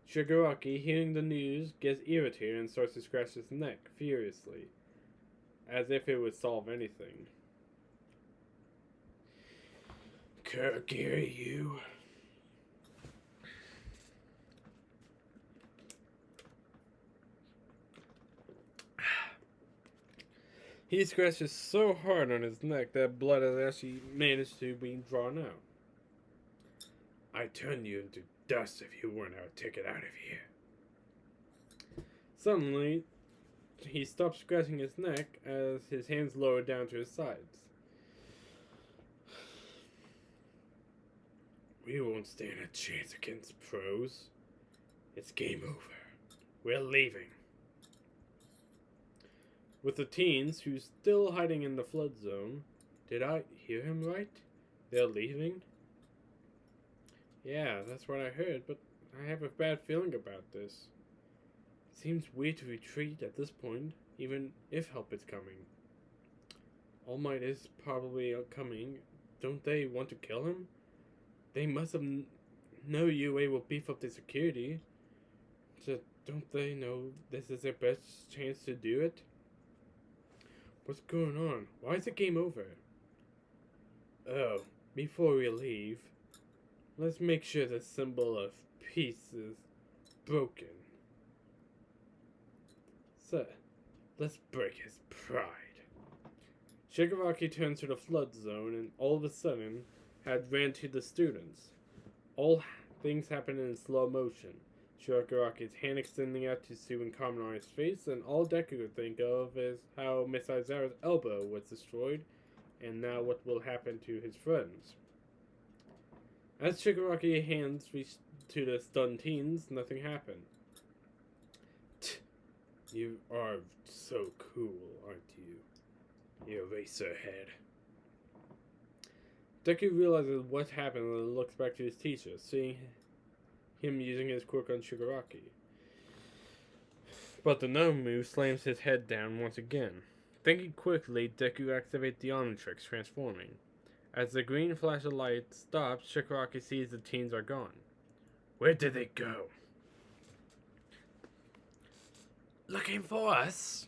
Shigaraki, hearing the news, gets irritated and starts to scratch his neck furiously, as if it would solve anything. Kurogiri, you. He scratches so hard on his neck that blood has actually managed to be drawn out. I'd turn you into dust if you weren't our ticket out of here. Suddenly, he stops scratching his neck as his hands lower down to his sides. We won't stand a chance against pros. It's game over. We're leaving. With the teens, who's still hiding in the flood zone, did I hear him right? They're leaving? Yeah, that's what I heard, but I have a bad feeling about this. Seems weird to retreat at this point, even if help is coming. All Might is probably coming. Don't they want to kill him? They must have know UA will beef up the security. So don't they know this is their best chance to do it? What's going on? Why is the game over? Oh, before we leave, let's make sure the symbol of peace is broken. So, let's break his pride. Shigaraki turns to the flood zone and all of a sudden had ran to the students. All things happen in slow motion. Shigaraki's hand extending out to Sue and Kaminari's face, and all Deku could think of is how Miss Aizawa's elbow was destroyed, and now what will happen to his friends. As Shigaraki's hands reached to the stunned teens, nothing happened. You are so cool, aren't you? You eraser head. Deku realizes what happened and looks back to his teacher, seeing him using his quirk on Shigaraki. But the Nomu slams his head down once again. Thinking quickly, Deku activates the omnitrix, transforming. As the green flash of light stops, Shigaraki sees the teens are gone. Where did they go? Looking for us?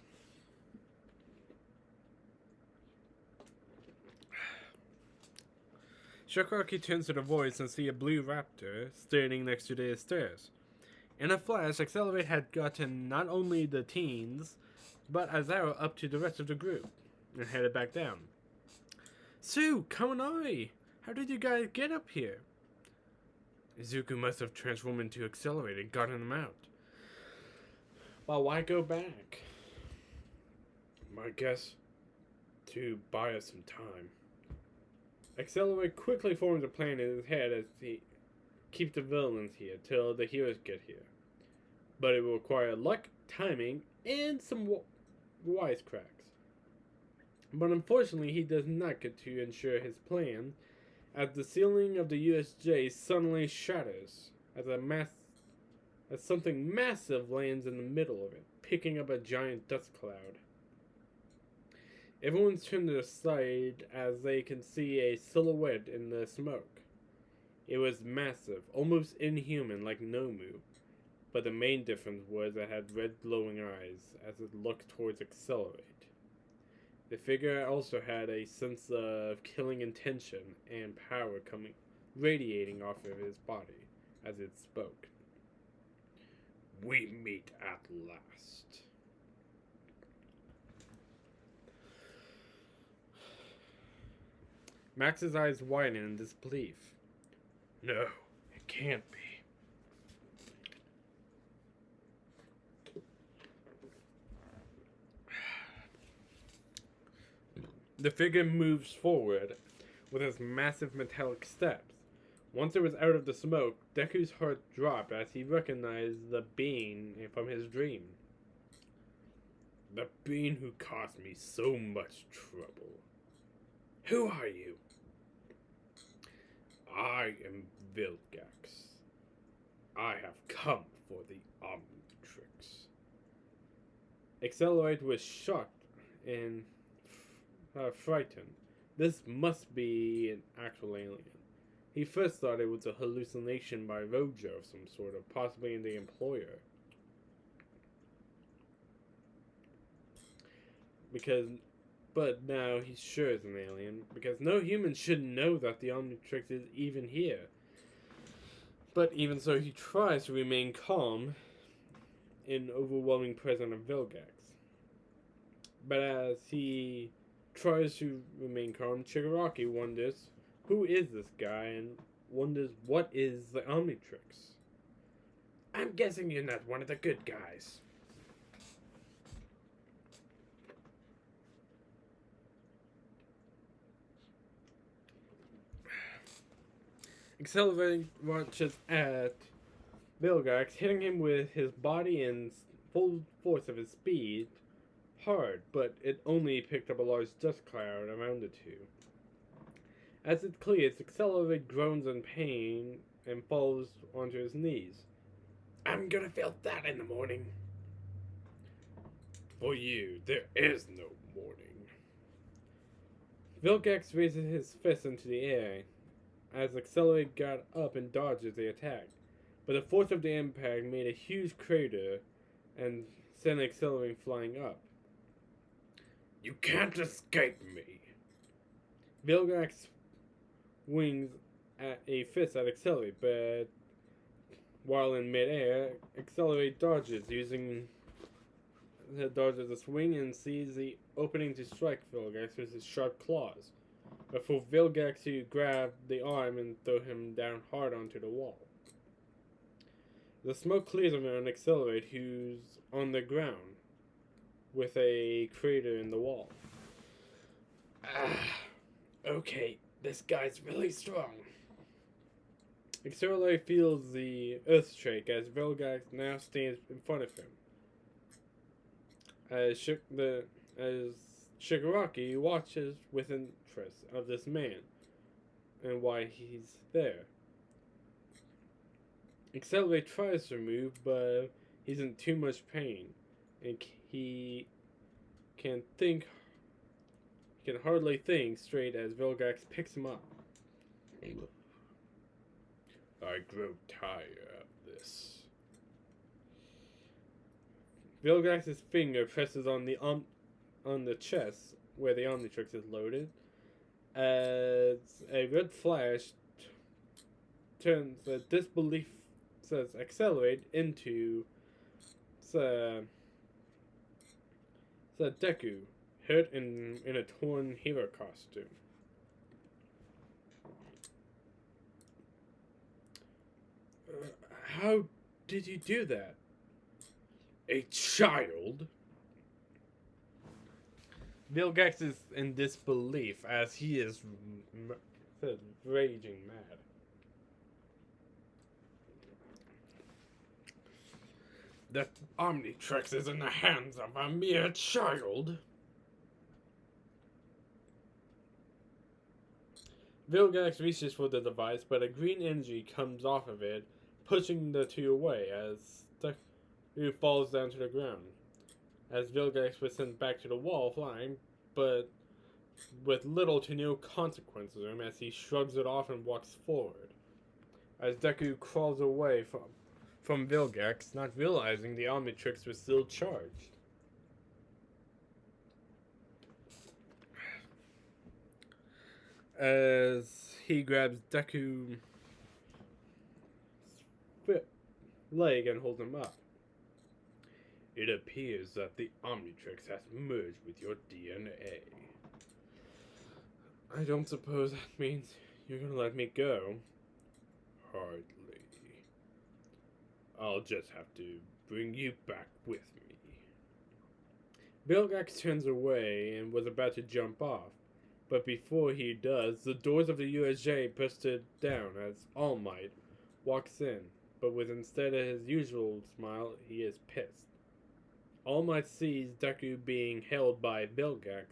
Shigaraki turns to the voice and sees a blue raptor standing next to the stairs. In a flash, Accelerate had gotten not only the teens, but Aizawa up to the rest of the group, and headed back down. Sue, Kaminari! How did you guys get up here? Izuku must have transformed into Accelerate and gotten him out. Well, why go back? My guess, to buy us some time. Accelerate quickly forms a plan in his head as he keeps the villains here till the heroes get here. But it will require luck, timing, and some wisecracks. But unfortunately, he does not get to ensure his plan, as the ceiling of the USJ suddenly shatters as something massive lands in the middle of it, picking up a giant dust cloud. Everyone's turned to the side as they can see a silhouette in the smoke. It was massive, almost inhuman like Nomu, but the main difference was it had red glowing eyes as it looked towards Accelerate. The figure also had a sense of killing intention and power radiating off of his body as it spoke. We meet at last. Max's eyes widen in disbelief. No, it can't be. The figure moves forward with its massive metallic steps. Once it was out of the smoke, Deku's heart dropped as he recognized the being from his dream. The being who caused me so much trouble. Who are you? I am Vilgax. I have come for the omnitrix. Accelerate was shocked and frightened. This must be an actual alien. He first thought it was a hallucination by Rojo of some sort, or possibly the employer. But now he's sure it's an alien, because no human should know that the omnitrix is even here. But even so, he tries to remain calm in overwhelming presence of Vilgax. But as he tries to remain calm, Shigaraki wonders, who is this guy, and wonders what is the omnitrix? I'm guessing you're not one of the good guys. Accelerate launches at Vilgax, hitting him with his body and full force of his speed hard, but it only picked up a large dust cloud around the two. As it clears, Accelerate groans in pain and falls onto his knees. I'm gonna feel that in the morning. For you, there is no morning. Vilgax raises his fist into the air as Accelerate got up and dodged the attack, but the force of the impact made a huge crater and sent Accelerate flying up. You can't escape me. Vilgax wings at a fist at Accelerate, but while in midair, Accelerate dodges the swing and sees the opening to strike Vilgax with his sharp claws, before Vilgax to grab the arm and throw him down hard onto the wall. The smoke clears around Accelerate, who's on the ground with a crater in the wall. Okay, this guy's really strong. Accelerate feels the earth shake as Vilgax now stands in front of him. As Shigaraki watches with interest of this man and why he's there. Accelerate tries to move, but he's in too much pain, and he can hardly think straight as Vilgax picks him up. I grow tired of this. Vilgax's finger presses on the chest where the omnitrix is loaded, as a red flash turns the disbelief says Accelerate into Deku, hurt in a torn hero costume. How did you do that? A child? Vilgax is in disbelief as he is raging mad. The omnitrix is in the hands of a mere child. Vilgax reaches for the device, but a green energy comes off of it, pushing the two away as Deku falls down to the ground. As Vilgax was sent back to the wall flying, but with little to no consequences to him as he shrugs it off and walks forward. As Deku crawls away from Vilgax, not realizing the omnitrix was still charged. As he grabs Deku's leg and holds him up. It appears that the omnitrix has merged with your DNA. I don't suppose that means you're gonna let me go. Hardly. I'll just have to bring you back with me. Vilgax turns away and was about to jump off, but before he does, the doors of the USJ busted down as All Might walks in, but with instead of his usual smile, he is pissed. All Might sees Deku being held by Vilgax,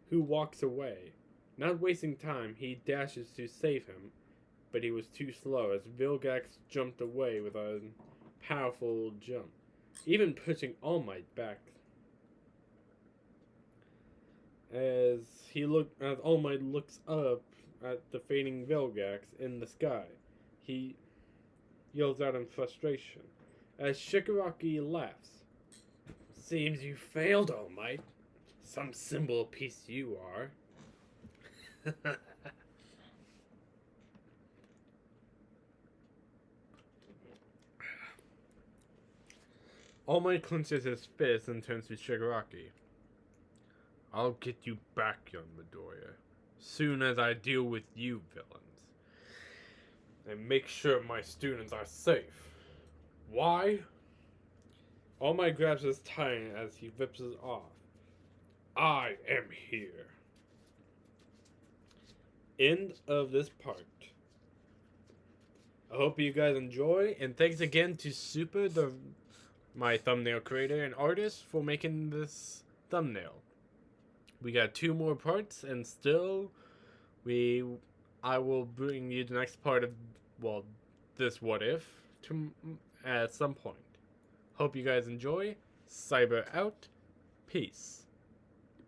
who walks away. Not wasting time, he dashes to save him, but he was too slow as Vilgax jumped away with a powerful jump, even pushing All Might back. As All Might looks up at the fading Vilgax in the sky, he yells out in frustration. As Shigaraki laughs, "Seems you failed, All Might. Some symbol piece you are." All Might clenches his fist and turns to Shigaraki. "I'll get you back, young Midoriya, soon as I deal with you villains. And make sure my students are safe. Why?" All Might grabs his tie as he rips it off. "I am here." End of this part. I hope you guys enjoy, and thanks again to Super, my thumbnail creator and artist, for making this thumbnail. We got 2 more parts, and still, I will bring you the next part of, this What If at some point. Hope you guys enjoy. Cyber out. Peace.